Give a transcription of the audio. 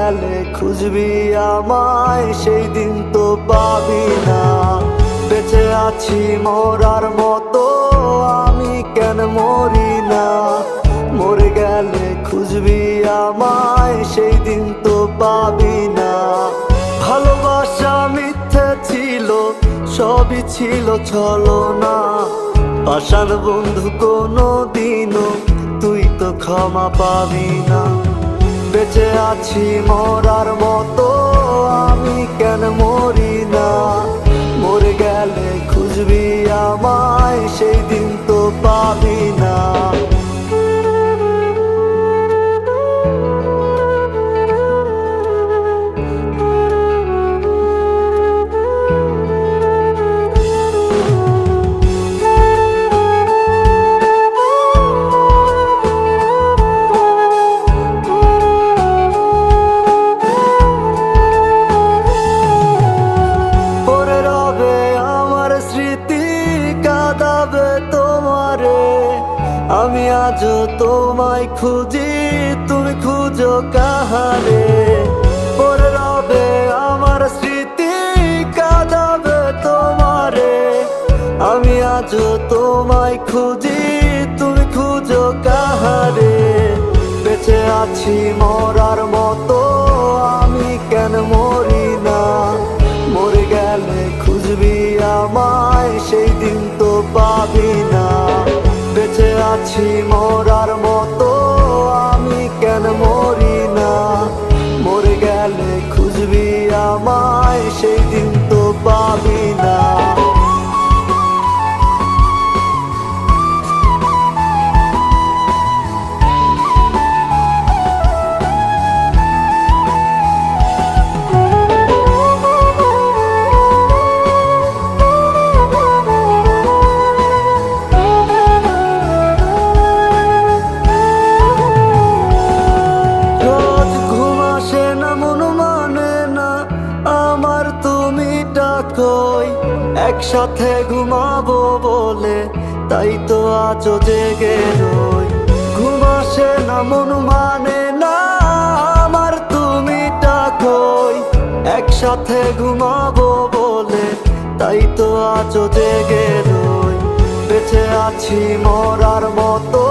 গেলে খুঁজবি আমায়, সেই দিন তো পাবি না। বেঁচে আছি মরার মতো, আমি কেন মরি না? মরে গেলে খুঁজবি আমায়, সেই দিন তো পাবি না। ভালোবাসা মিথ্যে ছিল, সবই ছিল ছলনা। পাষাণ বন্ধু কোনো দিনও তুই তো ক্ষমা পাবি না। বেঁচে আছি মরার মতো, আমি কেন মরি না? মরে গেলে খুঁজবি আমায়, সেই দিন তো পাবি না। আমি আজও তোমায় খুঁজি, তুমি খুঁজো কাহারে? পরে রবে আমার স্মৃতি, কাঁদাবে তোমারে। আমি আজও তোমায় খুঁজি, তুমি খুঁজো কাহারে? বেঁচে আছি মরার মতো, আমি কেন মরি না? মরে গেলে খুঁজবি আমায়, সেই দিন তো পাবি না। বেঁচে আছি মরার মতো, আমি কেন মরি না? মরে গেলে খুঁজবি আমায়, সেই দিন তো পাবি না। একসাথে ঘুমাবো বলে তাই তো আজও জেগে রই। ঘুম আসে না, মন মানে না আমার, তুমি ডাকোই। একসাথে ঘুমাবো বলে তাই তো আজও জেগে রই। বেঁচে আছি মরার মতো,